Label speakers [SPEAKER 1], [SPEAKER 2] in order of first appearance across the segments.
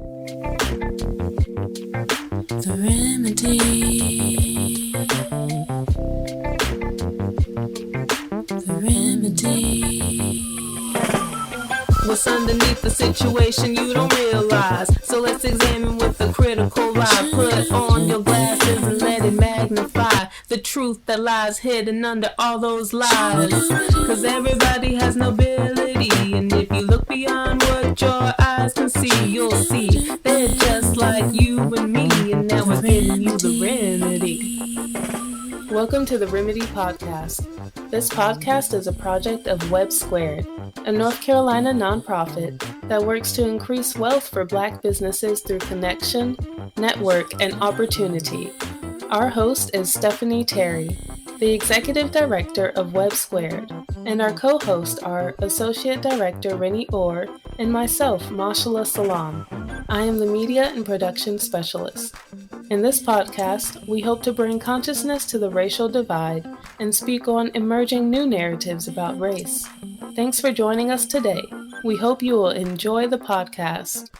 [SPEAKER 1] The remedy. The remedy. What's underneath the situation you don't realize? So let's examine with a critical eye. Put on your glasses and let it magnify the truth that lies hidden under all those lies. Cause everybody has nobility, and if you look beyond what your eyes can see, you'll see they're just like you and me, and now we're giving you the remedy. Welcome to the Remedy Podcast. This podcast is a project of WEBB, a North Carolina nonprofit that works to increase wealth for Black businesses through connection, network, and opportunity. Our host is Stephanie Terry, the Executive Director of WEBB, and our co-hosts are Associate Director Rinnie and myself, Mashallah Salaam. I am the Media and Production Specialist. In this podcast, we hope to bring consciousness to the racial divide and speak on emerging new narratives about race. Thanks for joining us today. We hope you will enjoy the podcast.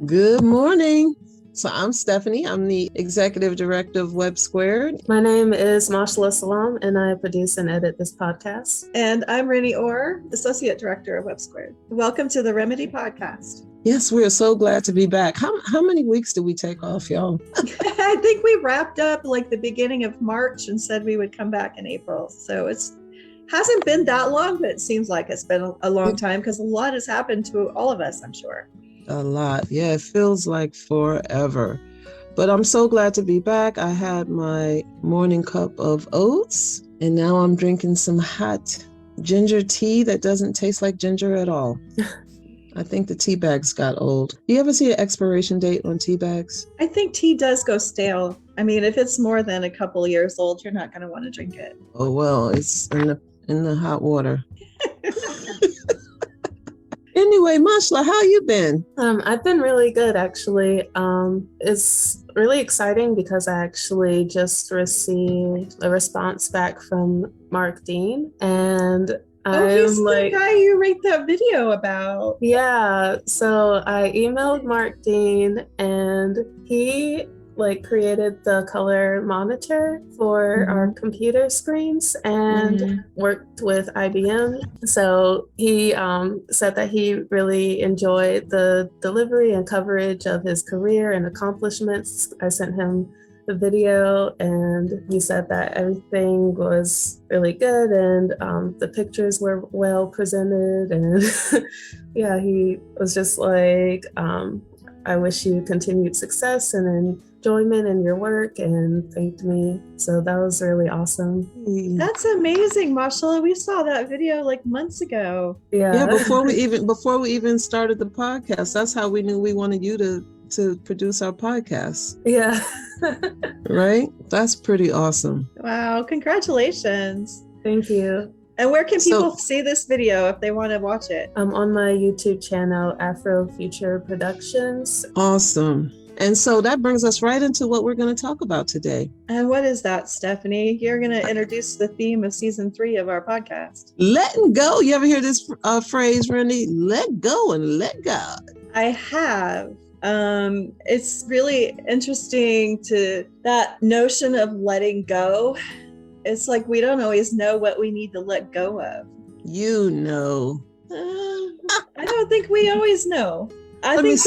[SPEAKER 2] Good morning. So I'm Stephanie. I'm the Executive Director of WEBB.
[SPEAKER 1] My name is Mashallah Salaam, and I produce and edit this podcast.
[SPEAKER 3] And I'm Rinnie Associate Director of WEBB. Welcome to the Remedy Podcast.
[SPEAKER 2] Yes, we are so glad to be back. How many weeks did we take off, y'all?
[SPEAKER 3] I think we wrapped up like the beginning of March and said we would come back in April. So hasn't been that long, but it seems like it's been a long time because a lot has happened to all of us, I'm sure.
[SPEAKER 2] A lot. Yeah, it feels like forever. But I'm so glad to be back. I had my morning cup of oats, and now I'm drinking some hot ginger tea that doesn't taste like ginger at all. I think the tea bags got old. Do you ever see an expiration date on tea bags?
[SPEAKER 3] I think tea does go stale. I mean, if it's more than a couple of years old, you're not going to want to drink it.
[SPEAKER 2] Oh, well, it's in the hot water. Anyway, Mashallah, how you been?
[SPEAKER 1] I've been really good, actually. It's really exciting because I actually just received a response back from Mark Dean, and
[SPEAKER 3] he's the guy you rate that video about.
[SPEAKER 1] Yeah, so I emailed Mark Dean, and he created the color monitor for our computer screens and worked with IBM. So he said that he really enjoyed the delivery and coverage of his career and accomplishments. I sent him the video, and he said that everything was really good, and the pictures were well presented, and yeah, he was just like, I wish you continued success and enjoyment in your work, and thanked me. So that was really awesome.
[SPEAKER 3] That's amazing, Mashallah. We saw that video like months ago.
[SPEAKER 1] Yeah,
[SPEAKER 2] before we even started the podcast. That's how we knew we wanted you to produce our podcast.
[SPEAKER 1] Yeah.
[SPEAKER 2] Right? That's pretty awesome.
[SPEAKER 3] Wow, congratulations.
[SPEAKER 1] Thank you.
[SPEAKER 3] And where can people see this video if they want to watch it?
[SPEAKER 1] On my YouTube channel, Afro Future Productions.
[SPEAKER 2] Awesome. And so that brings us right into what we're going to talk about today.
[SPEAKER 3] And what is that, Stephanie? You're going to introduce the theme of season 3 of our podcast.
[SPEAKER 2] Letting go. You ever hear this phrase, Rinnie? Let go and let God.
[SPEAKER 3] I have. It's really interesting to that notion of letting go. It's like we don't always know what we need to let go of.
[SPEAKER 2] You know.
[SPEAKER 3] I don't think we always know. I think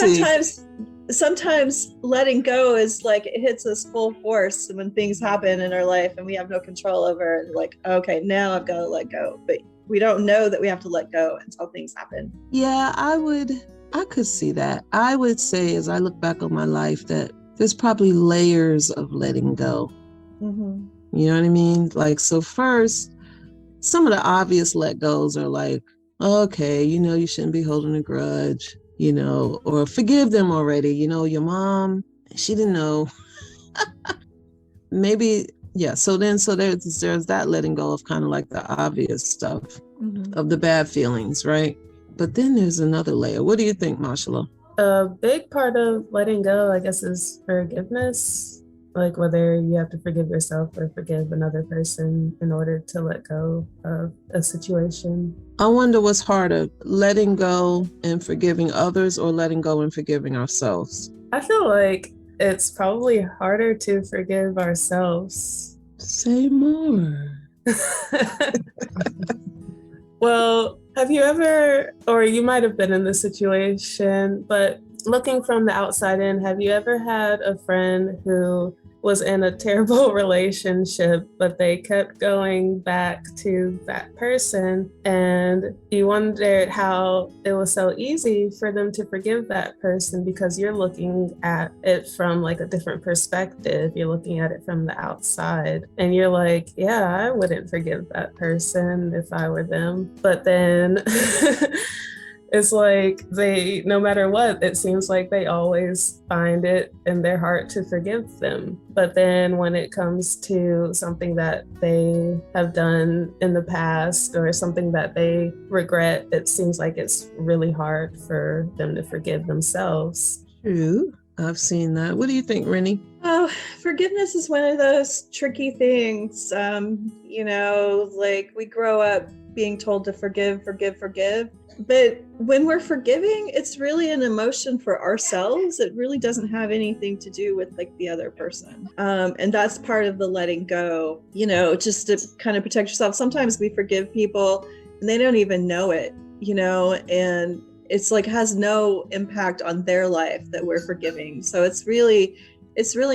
[SPEAKER 3] sometimes letting go is like it hits us full force when things happen in our life and we have no control over it. Like, okay, now I've got to let go. But we don't know that we have to let go until things happen.
[SPEAKER 2] Yeah, I could see that. I would say, as I look back on my life, that there's probably layers of letting go.
[SPEAKER 3] Mm-hmm.
[SPEAKER 2] You know what I mean? Like, so first, some of the obvious let goes are like, okay, you shouldn't be holding a grudge, or forgive them already. Your mom, she didn't know. Maybe, yeah. So there's that letting go of kind of like the obvious stuff of the bad feelings, right? But then there's another layer. What do you think, Mashallah?
[SPEAKER 1] A big part of letting go, I guess, is forgiveness.
[SPEAKER 4] like whether you have to forgive yourself or forgive another person in order to let go of a situation.
[SPEAKER 2] I wonder what's harder, letting go and forgiving others, or letting go and forgiving ourselves?
[SPEAKER 4] I feel like it's probably harder to forgive ourselves.
[SPEAKER 2] Say more.
[SPEAKER 4] Well, have you ever, or you might have been in this situation, but looking from the outside in, have you ever had a friend who was in a terrible relationship, but they kept going back to that person, and you wondered how it was so easy for them to forgive that person because you're looking at it from like a different perspective. You're looking at it from the outside, and you're like, yeah, I wouldn't forgive that person if I were them. But then it's like they, no matter what, it seems like they always find it in their heart to forgive them. But then when it comes to something that they have done in the past or something that they regret, it seems like it's really hard for them to forgive themselves.
[SPEAKER 2] True. I've seen that. What do you think, Rinnie?
[SPEAKER 3] Oh, forgiveness is one of those tricky things. Like we grow up being told to forgive. But when we're forgiving, it's really an emotion for ourselves. It really doesn't have anything to do with like the other person. And that's part of the letting go, just to kind of protect yourself. Sometimes we forgive people and they don't even know it, and it's like has no impact on their life that we're forgiving. So it's really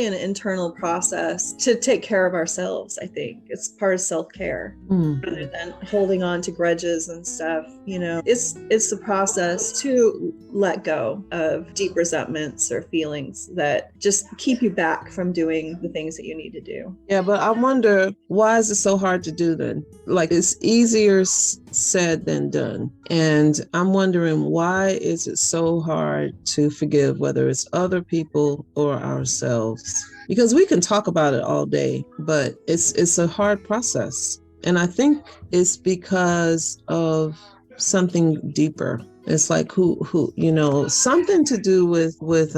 [SPEAKER 3] an internal process to take care of ourselves. I think it's part of self-care rather than holding on to grudges and stuff. It's the process to let go of deep resentments or feelings that just keep you back from doing the things that you need to do.
[SPEAKER 2] Yeah, but I wonder, why is it so hard to do then? Like, it's easier said than done. And I'm wondering, why is it so hard to forgive, whether it's other people or ourselves? Because we can talk about it all day, but it's a hard process. And I think it's because of something deeper. It's like something to do with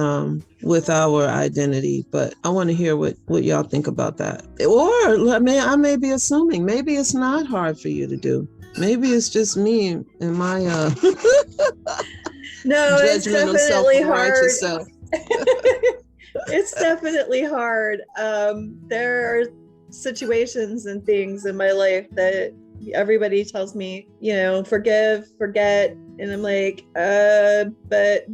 [SPEAKER 2] our identity. But I want to hear what y'all think about that. Or I may be assuming maybe it's not hard for you to do. Maybe it's just me and my
[SPEAKER 3] no, it's definitely hard.
[SPEAKER 2] Self.
[SPEAKER 3] It's definitely hard. There are situations and things in my life that everybody tells me, forgive, forget. And I'm like, but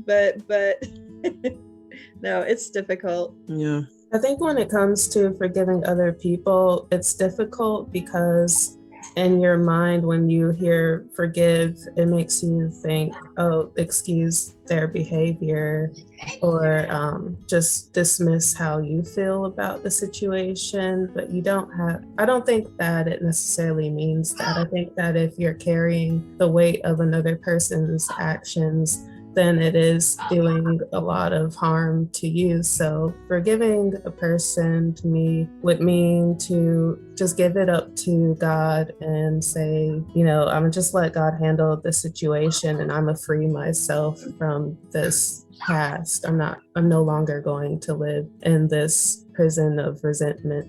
[SPEAKER 3] no, it's difficult.
[SPEAKER 2] Yeah.
[SPEAKER 4] I think when it comes to forgiving other people, it's difficult because in your mind, when you hear forgive, it makes you think, oh, excuse their behavior, or just dismiss how you feel about the situation. But I don't think that it necessarily means that. I think that if you're carrying the weight of another person's actions, then it is doing a lot of harm to you. So forgiving a person to me would mean to just give it up to God and say, I'm gonna just let God handle the situation, and I'm gonna free myself from this past. I'm no longer going to live in this prison of resentment.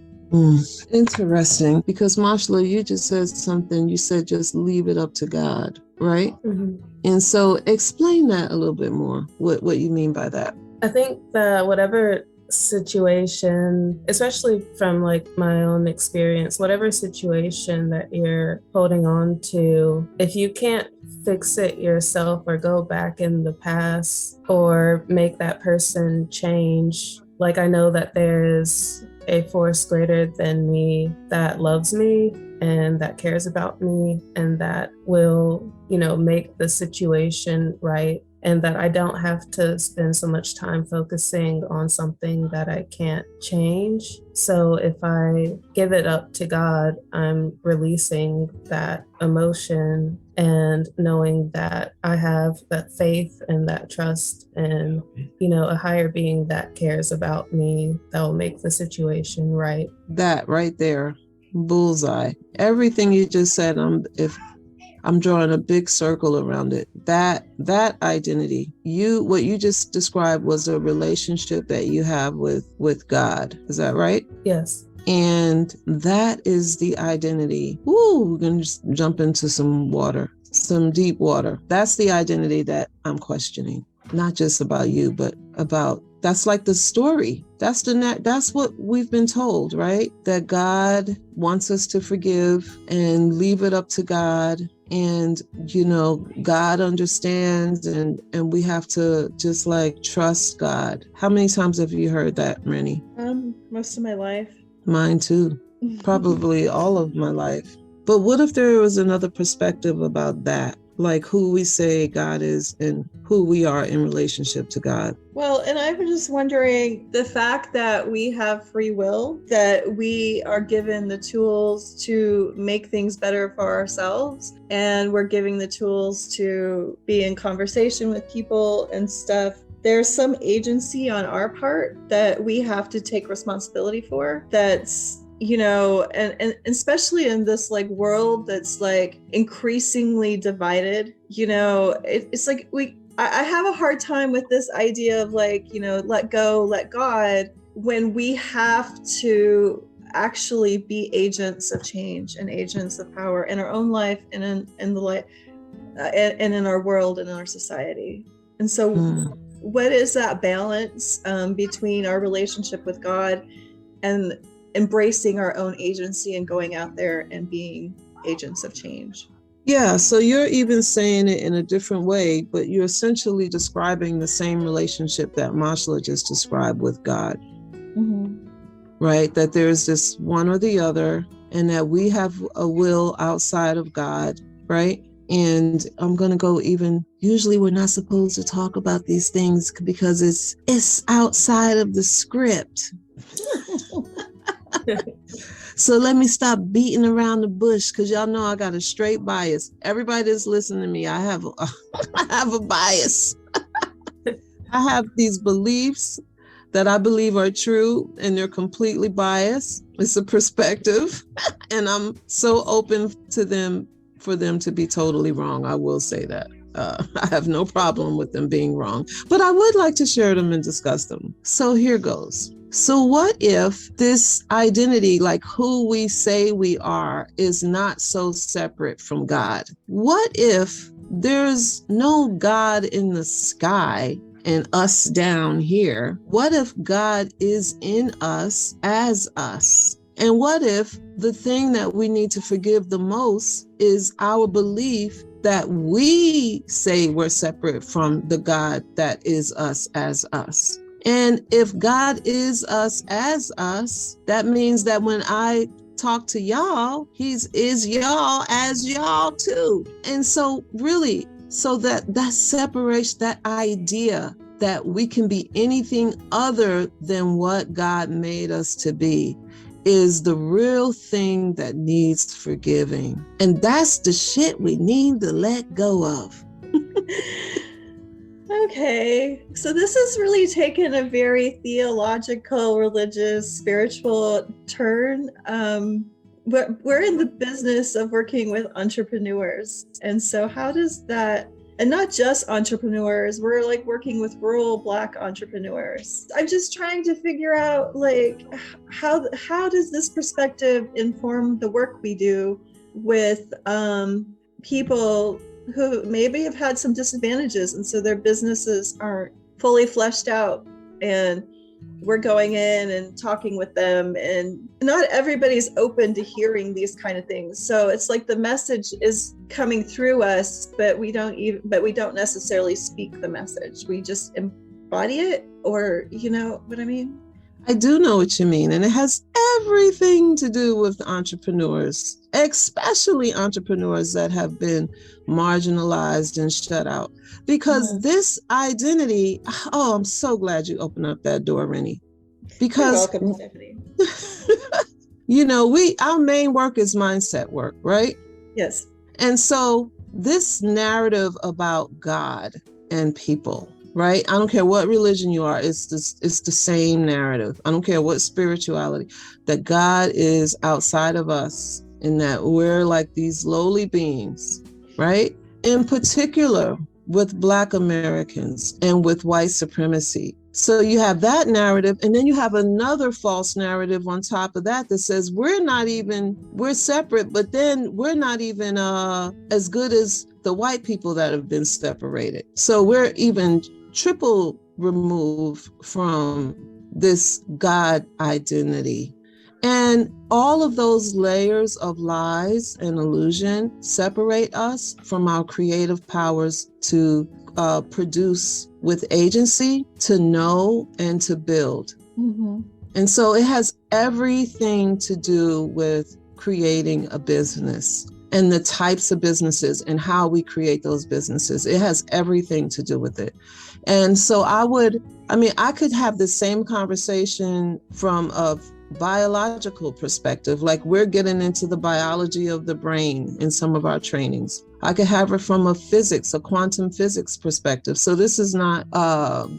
[SPEAKER 2] Interesting, because Mashallah, you just said something. You said just leave it up to God, right?
[SPEAKER 4] Mm-hmm.
[SPEAKER 2] And so explain that a little bit more, what you mean by that.
[SPEAKER 4] I think that whatever situation, especially from like my own experience, whatever situation that you're holding on to, if you can't fix it yourself or go back in the past or make that person change, like I know that there's a force greater than me that loves me and that cares about me and that will, make the situation right, and that I don't have to spend so much time focusing on something that I can't change. So if I give it up to God, I'm releasing that emotion and knowing that I have that faith and that trust and, a higher being that cares about me, that will make the situation right.
[SPEAKER 2] That right there, bullseye. Everything you just said, I'm drawing a big circle around it. That identity, what you just described was a relationship that you have with God. Is that right?
[SPEAKER 4] Yes.
[SPEAKER 2] And that is the identity. Ooh, we're going to just jump into some water, some deep water. That's the identity that I'm questioning. Not just about you, but about, that's like the story. That's what we've been told, right? That God wants us to forgive and leave it up to God. And, God understands, and we have to just like trust God. How many times have you heard that, Rinnie?
[SPEAKER 3] Most of my life.
[SPEAKER 2] Mine too. Probably all of my life. But what if there was another perspective about that? Like who we say God is and who we are in relationship to God.
[SPEAKER 3] Well, and I was just wondering, the fact that we have free will, that we are given the tools to make things better for ourselves, and we're giving the tools to be in conversation with people and stuff. There's some agency on our part that we have to take responsibility for. That's, and especially in this like world that's like increasingly divided, it's like I have a hard time with this idea of like, let go, let God, when we have to actually be agents of change and agents of power in our own life and in the life and in our world and in our society. And so what is that balance between our relationship with God and embracing our own agency and going out there and being agents of change?
[SPEAKER 2] Yeah, so you're even saying it in a different way, but you're essentially describing the same relationship that Mashallah just described with God, right? That there's this one or the other, and that we have a will outside of God, right? And I'm going to go even, usually we're not supposed to talk about these things because it's outside of the script. So let me stop beating around the bush, because y'all know I got a straight bias. Everybody that's listening to me, I have a bias. I have these beliefs that I believe are true, and they're completely biased. It's a perspective, and I'm so open to them for them to be totally wrong. I will say that. I have no problem with them being wrong, but I would like to share them and discuss them. So here goes. So what if this identity, like who we say we are, is not so separate from God? What if there's no God in the sky and us down here? What if God is in us as us? And what if the thing that we need to forgive the most is our belief that we say we're separate from the God that is us as us? And if God is us as us, that means that when I talk to y'all, is y'all as y'all too. And so really, so that separation, that idea that we can be anything other than what God made us to be, is the real thing that needs forgiving. And that's the shit we need to let go of.
[SPEAKER 3] Okay, so this has really taken a very theological, religious, spiritual turn. We're in the business of working with entrepreneurs. And so how does that, and not just entrepreneurs, we're like working with rural Black entrepreneurs. I'm just trying to figure out like, how does this perspective inform the work we do with people who maybe have had some disadvantages, and so their businesses aren't fully fleshed out, and we're going in and talking with them, and not everybody's open to hearing these kind of things. So it's like the message is coming through us, but we don't necessarily speak the message. We just embody it, or you know what I mean?
[SPEAKER 2] I do know what you mean. And it has everything to do with entrepreneurs, especially entrepreneurs that have been marginalized and shut out. Because this identity, oh, I'm so glad you opened up that door, Rinnie. Because,
[SPEAKER 3] you're welcome, Stephanie.
[SPEAKER 2] Our main work is mindset work, right?
[SPEAKER 3] Yes.
[SPEAKER 2] And so this narrative about God and people, right? I don't care what religion you are, it's the same narrative. I don't care what spirituality, that God is outside of us and that we're like these lowly beings. right? In particular, with Black Americans and with white supremacy. So you have that narrative, and then you have another false narrative on top of that that says we're separate, but then we're not even as good as the white people that have been separated. So we're even triple removed from this God identity. And all of those layers of lies and illusion separate us from our creative powers to produce with agency, to know and to build.
[SPEAKER 3] Mm-hmm.
[SPEAKER 2] And so it has everything to do with creating a business and the types of businesses and how we create those businesses. It has everything to do with it. And so I could have the same conversation from a biological perspective, like we're getting into the biology of the brain in some of our trainings. I could have it from a quantum physics perspective. So this is not,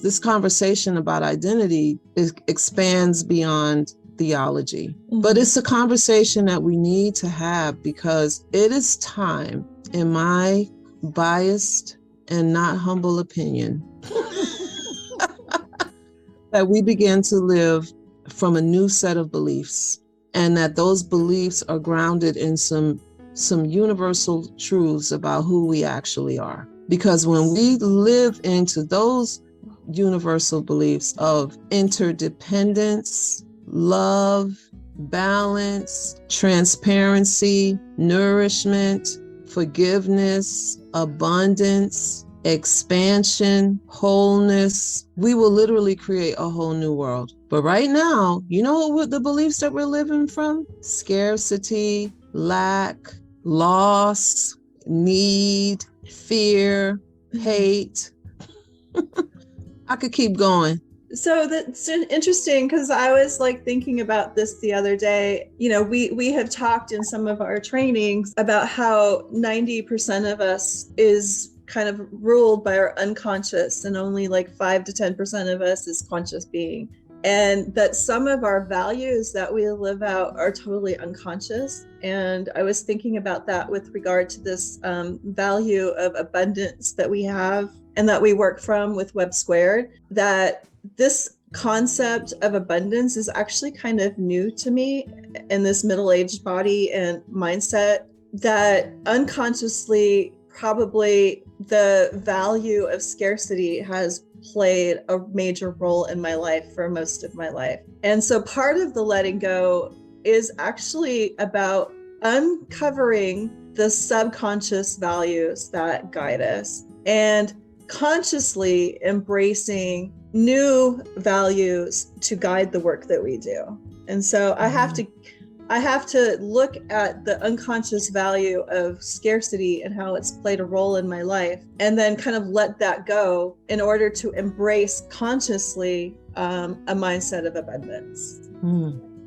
[SPEAKER 2] this conversation about identity expands beyond theology. Mm-hmm. But it's a conversation that we need to have because it is time, in my biased and not humble opinion, that we begin to live from a new set of beliefs, and that those beliefs are grounded in some universal truths about who we actually are. Because when we live into those universal beliefs of interdependence, love, balance, transparency, nourishment, forgiveness, abundance, expansion, wholeness, we will literally create a whole new world. But right now, you know what the beliefs that we're living from? Scarcity, lack, loss, need, fear, hate. I could keep going.
[SPEAKER 3] So that's interesting because I was like thinking about this the other day. You know, we have talked in some of our trainings about how 90% of us is kind of ruled by our unconscious, and only like 5 to 10% of us is conscious being. And that some of our values that we live out are totally unconscious. And I was thinking about that with regard to this value of abundance that we have and that we work from with Web Squared, that this concept of abundance is actually kind of new to me in this middle-aged body and mindset, that unconsciously probably the value of scarcity has played a major role in my life for most of my life. And so part of the letting go is actually about uncovering the subconscious values that guide us and consciously embracing new values to guide the work that we do. And so I have to look at the unconscious value of scarcity and how it's played a role in my life, and then kind of let that go in order to embrace consciously a mindset of abundance.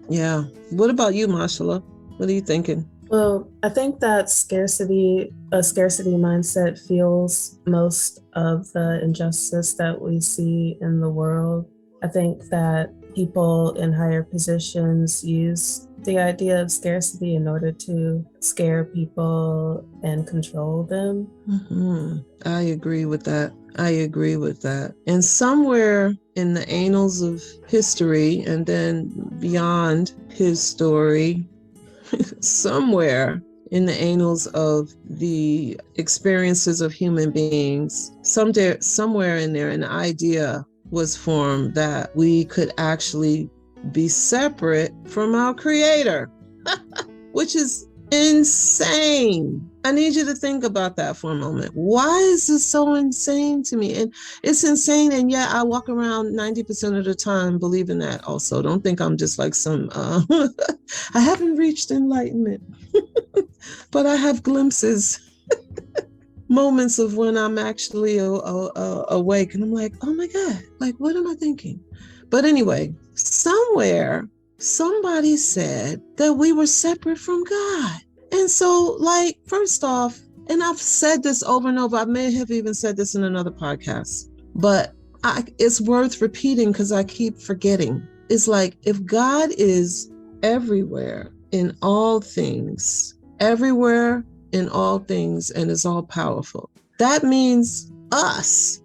[SPEAKER 2] Yeah. What about you, Mashallah? What are you thinking?
[SPEAKER 4] Well, I think that a scarcity mindset fuels most of the injustice that we see in the world. I think that people in higher positions use the idea of scarcity in order to scare people and control them.
[SPEAKER 2] Mm-hmm. I agree with that. And somewhere in the annals of history, and then beyond his story, somewhere in the annals of the experiences of human beings, somewhere in there, an idea was formed that we could actually be separate from our creator, which is insane. I need you to think about that for a moment. Why is this so insane to me? And it's insane, and yet I walk around 90% of the time believing that also. Don't think I'm just like some, I haven't reached enlightenment, but I have glimpses, moments of when I'm actually awake, and I'm like, oh my God, like, what am I thinking? But anyway, somewhere, somebody said that we were separate from God. And so, like, first off, and I've said this over and over, I may have even said this in another podcast, but it's worth repeating because I keep forgetting. It's like, if God is everywhere in all things, everywhere in all things and is all powerful. That means us.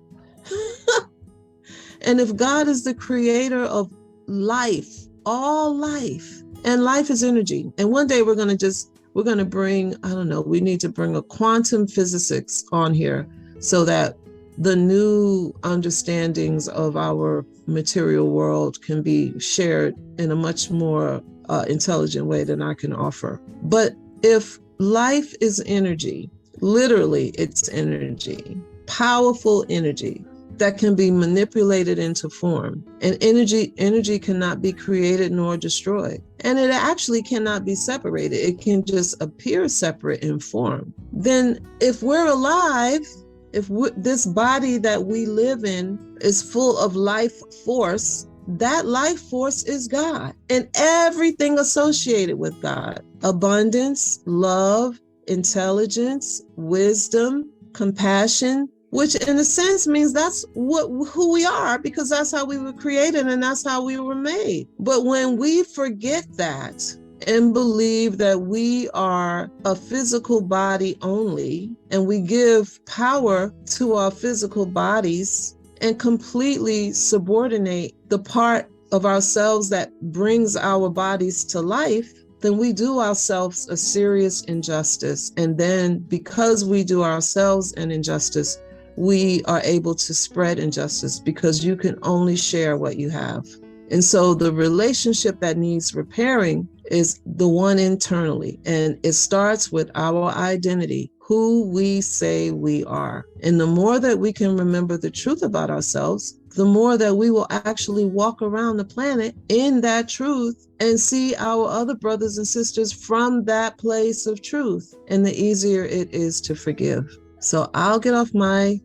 [SPEAKER 2] And if God is the creator of life, all life, and life is energy. And one day we're going to bring, I don't know, we need to bring a quantum physicist on here so that the new understandings of our material world can be shared in a much more intelligent way than I can offer. But if life is energy, literally it's energy, powerful energy that can be manipulated into form. And energy cannot be created nor destroyed. And it actually cannot be separated. It can just appear separate in form. Then if we're alive, if this body that we live in is full of life force, that life force is God and everything associated with God: abundance, love, intelligence, wisdom, compassion, which in a sense means that's who we are, because that's how we were created and that's how we were made. But when we forget that and believe that we are a physical body only, and we give power to our physical bodies and completely subordinate the part of ourselves that brings our bodies to life, then we do ourselves a serious injustice. And then because we do ourselves an injustice, we are able to spread injustice, because you can only share what you have. And so the relationship that needs repairing is the one internally. And it starts with our identity, who we say we are. And the more that we can remember the truth about ourselves, the more that we will actually walk around the planet in that truth and see our other brothers and sisters from that place of truth. And the easier it is to forgive. So I'll get off my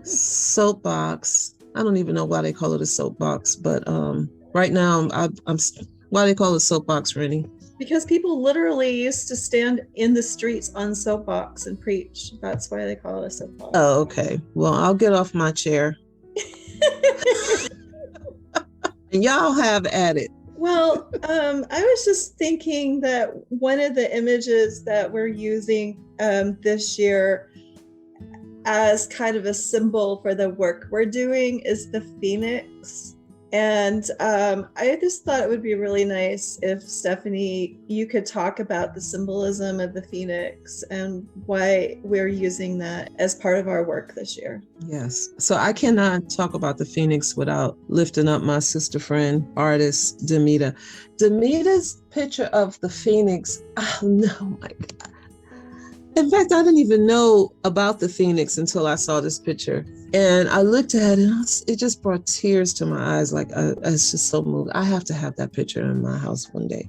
[SPEAKER 2] soapbox. I don't even know why they call it a soapbox, but right now I'm why they call it soapbox, Rinnie?
[SPEAKER 3] Because people literally used to stand in the streets on soapbox and preach. That's why they call it a soapbox.
[SPEAKER 2] Oh, okay. Well, I'll get off my chair. And y'all have at it.
[SPEAKER 3] Well, I was just thinking that one of the images that we're using this year as kind of a symbol for the work we're doing is the phoenix. And I just thought it would be really nice if, Stephanie, you could talk about the symbolism of the phoenix and why we're using that as part of our work this year.
[SPEAKER 2] Yes. So I cannot talk about the phoenix without lifting up my sister friend, artist Demita. Demita's picture of the phoenix, oh no, my God. In fact, I didn't even know about the phoenix until I saw this picture. And I looked at it and it just brought tears to my eyes. Like, it's just so moved. I have to have that picture in my house one day.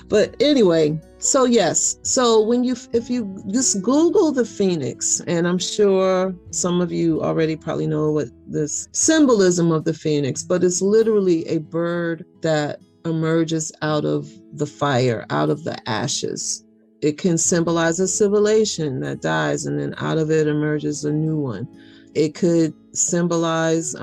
[SPEAKER 2] But anyway, so yes. So if you just Google the phoenix, and I'm sure some of you already probably know what this symbolism of the phoenix, but it's literally a bird that emerges out of the fire, out of the ashes. It can symbolize a civilization that dies, and then out of it emerges a new one. It could symbolize,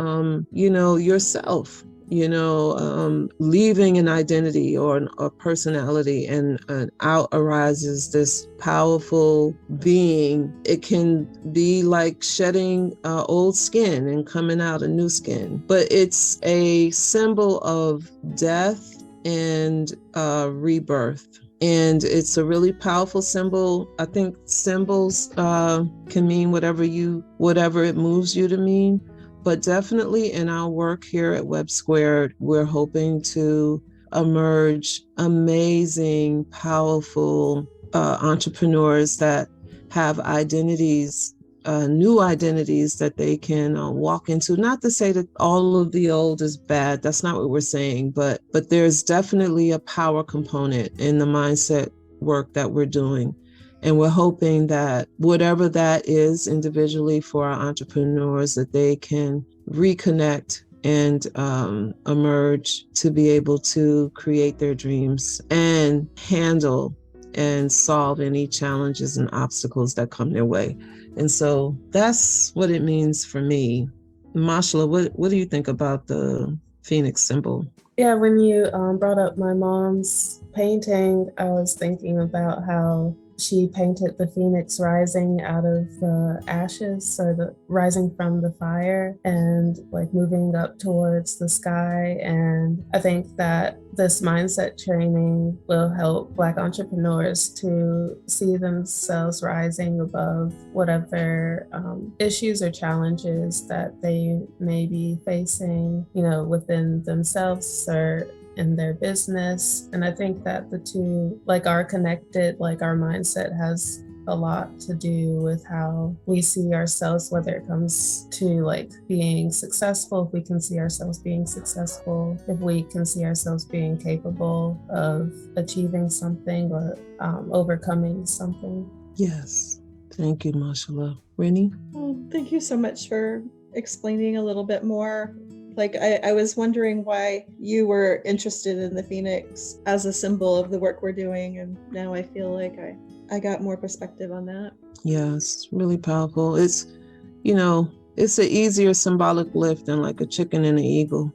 [SPEAKER 2] yourself, leaving an identity or a personality, and out arises this powerful being. It can be like shedding old skin and coming out a new skin, but it's a symbol of death and rebirth. And it's a really powerful symbol. I think symbols can mean whatever it moves you to mean. But definitely in our work here at WEBB Squared, we're hoping to emerge amazing, powerful entrepreneurs that have identities, new identities that they can walk into. Not to say that all of the old is bad. That's not what we're saying. But there's definitely a power component in the mindset work that we're doing. And we're hoping that whatever that is individually for our entrepreneurs, that they can reconnect and emerge to be able to create their dreams and handle and solve any challenges and obstacles that come their way. And so that's what it means for me. Mashallah, what do you think about the phoenix symbol?
[SPEAKER 4] Yeah, when you brought up my mom's painting, I was thinking about how she painted the phoenix rising out of the ashes, or the rising from the fire and like moving up towards the sky. And I think that this mindset training will help Black entrepreneurs to see themselves rising above whatever issues or challenges that they may be facing, within themselves or in their business. And I think that the two are connected. Like, our mindset has a lot to do with how we see ourselves, whether it comes to being successful, if we can see ourselves being successful, if we can see ourselves being capable of achieving something or overcoming something.
[SPEAKER 2] Yes. Thank you, Mashallah. Rinnie?
[SPEAKER 3] Thank you so much for explaining a little bit more. I was wondering why you were interested in the phoenix as a symbol of the work we're doing, and now I feel like I got more perspective on that.
[SPEAKER 2] Yeah, it's really powerful. It's, it's an easier symbolic lift than like a chicken and an eagle.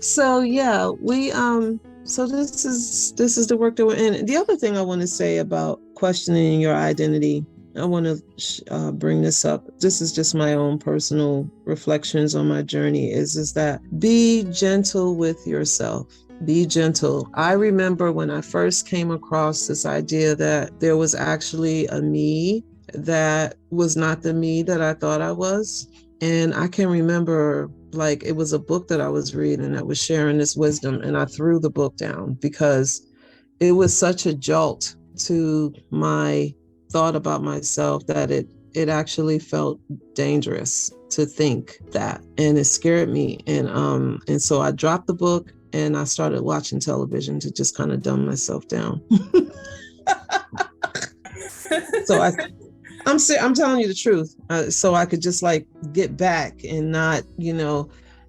[SPEAKER 2] So yeah, we so this is the work that we're in. The other thing I want to say about questioning your identity, I want to bring this up. This is just my own personal reflections on my journey, is that be gentle with yourself. Be gentle. I remember when I first came across this idea that there was actually a me that was not the me that I thought I was. And I can remember it was a book that I was reading that was sharing this wisdom, and I threw the book down because it was such a jolt to my thought about myself that it actually felt dangerous to think that, and it scared me. And so I dropped the book and I started watching television to just kind of dumb myself down. So I'm telling you the truth, so I could just get back and not,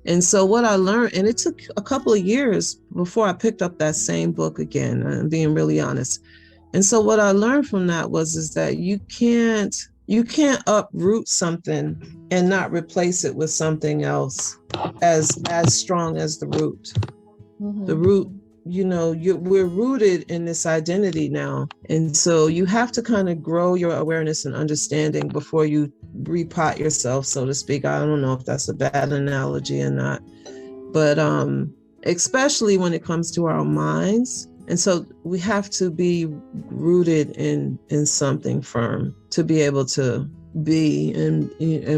[SPEAKER 2] And so what I learned, and it took a couple of years before I picked up that same book again, I'm being really honest. And so what I learned from that is that you can't uproot something and not replace it with something else as strong as the root. Mm-hmm. The root, we're rooted in this identity now. And so you have to kind of grow your awareness and understanding before you repot yourself, so to speak. I don't know if that's a bad analogy or not, but especially when it comes to our minds. And so we have to be rooted in something firm to be able to be and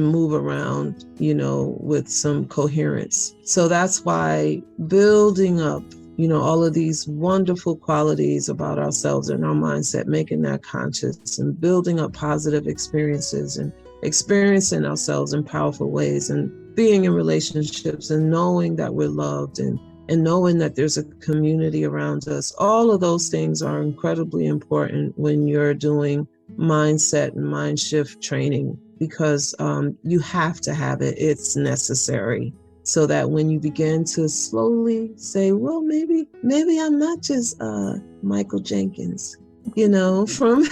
[SPEAKER 2] move around, with some coherence. So that's why building up, all of these wonderful qualities about ourselves and our mindset, making that conscious and building up positive experiences and experiencing ourselves in powerful ways and being in relationships and knowing that we're loved and knowing that there's a community around us. All of those things are incredibly important when you're doing mindset and mind shift training, because you have to have it. It's necessary, so that when you begin to slowly say, well, maybe I'm not just Michael Jenkins, from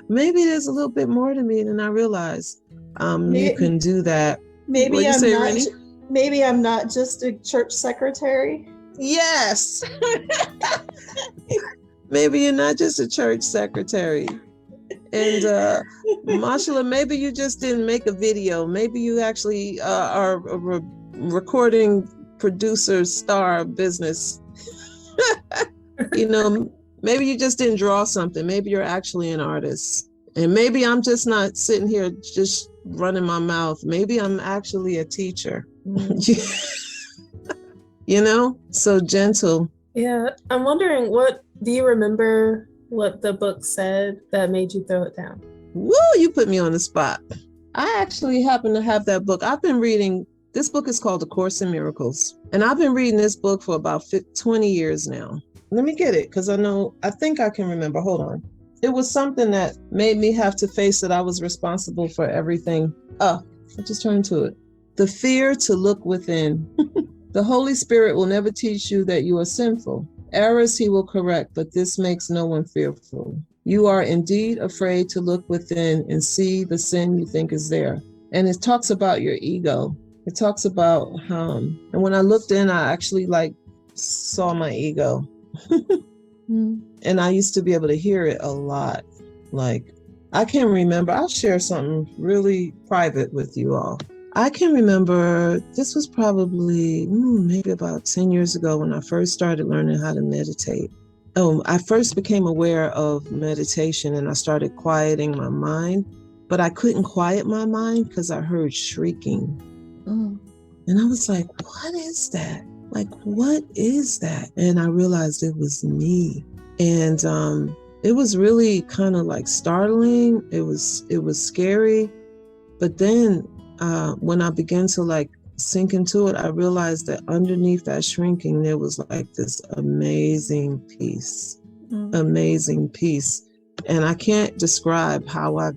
[SPEAKER 2] maybe there's a little bit more to me than I realize. You can do that.
[SPEAKER 3] Maybe I'm not just a church secretary.
[SPEAKER 2] Yes. Maybe you're not just a church secretary. And Mashallah, maybe you just didn't make a video. Maybe you actually are a recording producer, star business. Maybe you just didn't draw something. Maybe you're actually an artist. And maybe I'm just not sitting here just running my mouth. Maybe I'm actually a teacher. So gentle.
[SPEAKER 4] Yeah, I'm wondering, do you remember what the book said that made you throw it down?
[SPEAKER 2] Woo, you put me on the spot. I actually happen to have that book. I've been reading, this book is called A Course in Miracles. And I've been reading this book for about 20 years now. Let me get it, because I think I can remember. Hold on. It was something that made me have to face that I was responsible for everything. I just turned to it. The fear to look within. The Holy Spirit will never teach you that you are sinful. Errors he will correct, but this makes no one fearful. You are indeed afraid to look within and see the sin you think is there. And it talks about your ego. It talks about, and when I looked in, I actually saw my ego. And I used to be able to hear it a lot. Like, I can remember, I'll share something really private with you all. I can remember, this was probably maybe about 10 years ago when I first started learning how to meditate. I first became aware of meditation and I started quieting my mind, but I couldn't quiet my mind because I heard shrieking. And I was like, what is that? Like, what is that? And I realized it was me. And it was really kind of like startling. It was scary. But then when I began to like sink into it, I realized that underneath that shrinking, there was like this amazing peace. And I can't describe how I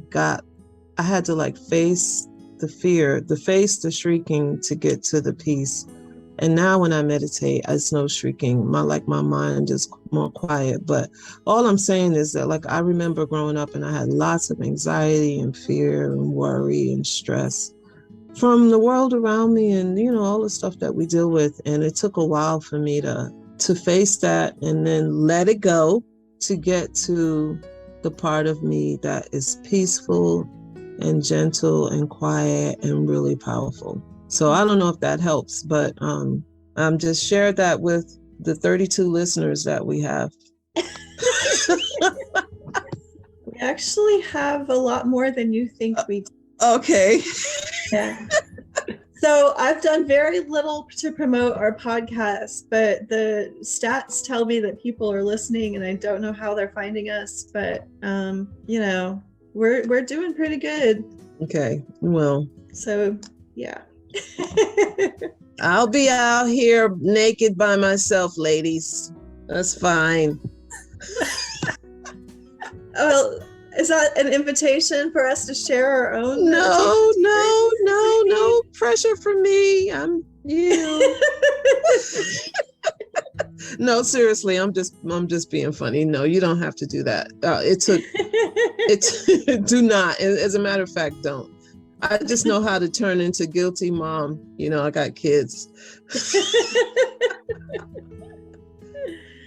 [SPEAKER 2] had to like face the fear, face the shrieking to get to the peace. And now when I meditate, it's no shrieking. My mind is more quiet. But all I'm saying is that, like, I remember growing up and I had lots of anxiety and fear and worry and stress from the world around me and, you know, all the stuff that we deal with. And it took a while for me to face that and then let it go to get to the part of me that is peaceful and gentle and quiet and really powerful. So I don't know if that helps, but I'm just shared that with the 32 listeners that we have.
[SPEAKER 3] We actually have a lot more than you think we do.
[SPEAKER 2] Okay.
[SPEAKER 3] Yeah. So I've done very little to promote our podcast, but the stats tell me that people are listening and I don't know how they're finding us, but you know, we're doing pretty good.
[SPEAKER 2] Okay. Well. So
[SPEAKER 3] yeah.
[SPEAKER 2] I'll be out here naked by myself, ladies. That's fine.
[SPEAKER 3] Well, is that an invitation for us to share our own?
[SPEAKER 2] No pressure from me. I'm you. No, seriously, I'm just being funny. No, you don't have to do that. Do not. As a matter of fact, don't. I just know how to turn into guilty mom. You know, I got kids.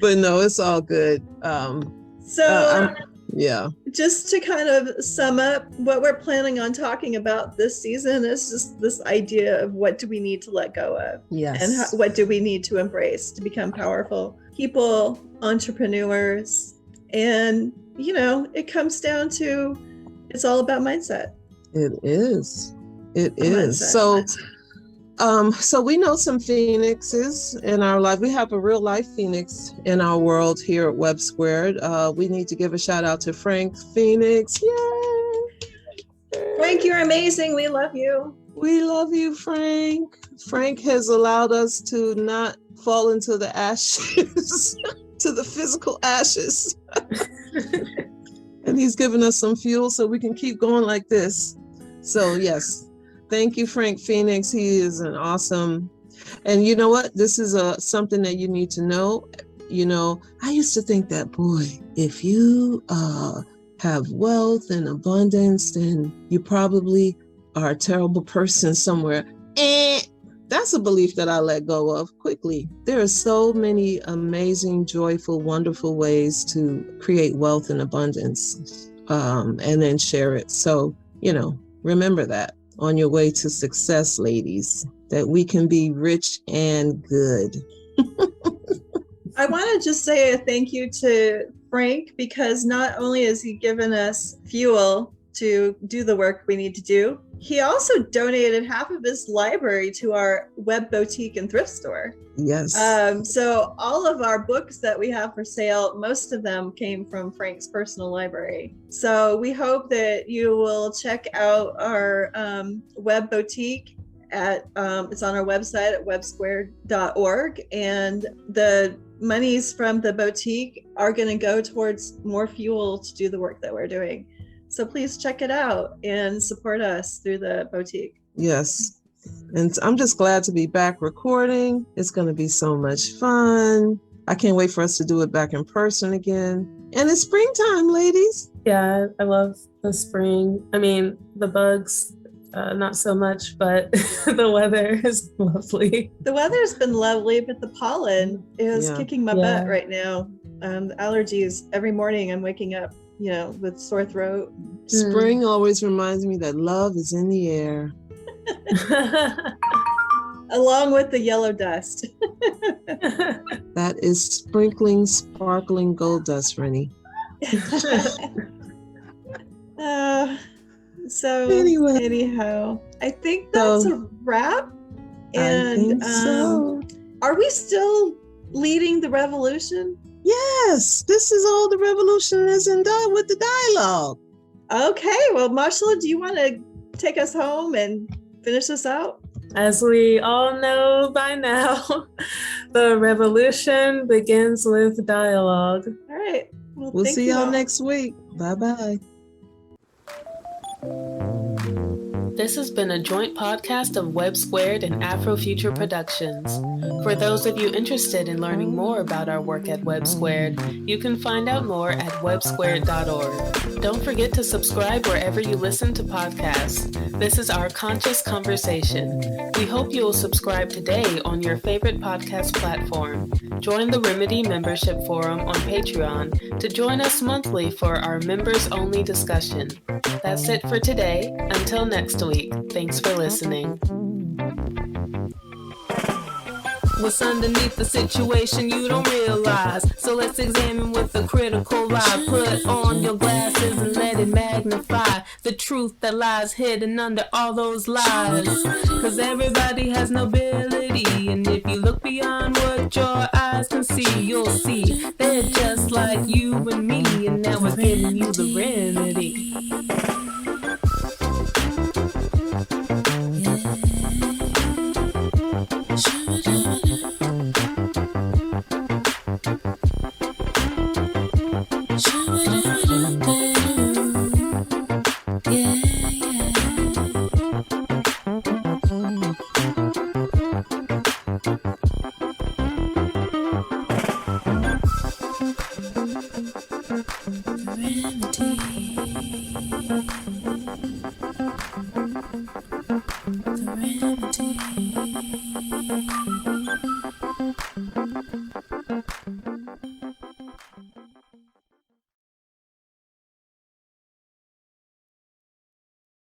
[SPEAKER 2] But no, it's all good. Yeah.
[SPEAKER 3] Just to kind of sum up, what we're planning on talking about this season is just this idea of what do we need to let go of?
[SPEAKER 2] Yes.
[SPEAKER 3] And what do we need to embrace to become powerful people, entrepreneurs. And, you know, it comes down to, it's all about mindset.
[SPEAKER 2] It is. So we know some phoenixes in our life. We have a real life phoenix in our world here at WEBB Squared. We need to give a shout out to Frank Phoenix. Yay!
[SPEAKER 3] Frank, you're amazing. We love you.
[SPEAKER 2] We love you, Frank. Frank has allowed us to not fall into the ashes, to the physical ashes. And he's given us some fuel so we can keep going like this. So yes, thank you, Frank Phoenix. He is an awesome, and you know what? This is something that you need to know. You know, I used to think that, boy, if you have wealth and abundance, then you probably are a terrible person somewhere. That's a belief that I let go of quickly. There are so many amazing, joyful, wonderful ways to create wealth and abundance and then share it. So, you know, remember that on your way to success, ladies, that we can be rich and good.
[SPEAKER 3] I want to just say a thank you to Frank, because not only has he given us fuel to do the work we need to do, he also donated half of his library to our web boutique and thrift store.
[SPEAKER 2] Yes.
[SPEAKER 3] So all of our books that we have for sale, most of them came from Frank's personal library. So we hope that you will check out our web boutique at it's on our website at websquared.org, and the monies from the boutique are going to go towards more fuel to do the work that we're doing. So please check it out and support us through the boutique.
[SPEAKER 2] Yes. And I'm just glad to be back recording. It's going to be so much fun. I can't wait for us to do it back in person again. And it's springtime, ladies.
[SPEAKER 4] Yeah, I love the spring. I mean, the bugs, not so much, but the weather is lovely.
[SPEAKER 3] The weather's been lovely, but the pollen is kicking my butt right now. allergies. Every morning I'm waking up, with sore throat.
[SPEAKER 2] Spring always reminds me that love is in the air.
[SPEAKER 3] Along with the yellow dust.
[SPEAKER 2] That is sprinkling, sparkling gold dust, Rinnie.
[SPEAKER 3] Anyhow, I think that's a wrap. And
[SPEAKER 2] I think so.
[SPEAKER 3] Are we still leading the revolution?
[SPEAKER 2] Yes, this is all the revolution isn't done with the dialogue.
[SPEAKER 3] Okay, well, Mashallah, do you want to take us home and finish this out?
[SPEAKER 4] As we all know by now, the revolution begins with dialogue.
[SPEAKER 3] All right. Well,
[SPEAKER 2] We'll see y'all next week. Bye-bye.
[SPEAKER 1] This has been a joint podcast of WEBB Squared and Afro Future Productions. For those of you interested in learning more about our work at WEBB Squared, you can find out more at webbsquared.org. Don't forget to subscribe wherever you listen to podcasts. This is our conscious conversation. We hope you will subscribe today on your favorite podcast platform. Join the Remedy Membership Forum on Patreon to join us monthly for our members-only discussion. That's it for today. Until next week, thanks for listening. What's underneath the situation you don't realize? So let's examine with a critical eye. Put on your glasses and let it magnify the truth that lies hidden under all those lies. Cause everybody has nobility, and if you look beyond what your eyes can see, you'll see they're just like you and me, and now we're giving you the remedy. The remedy.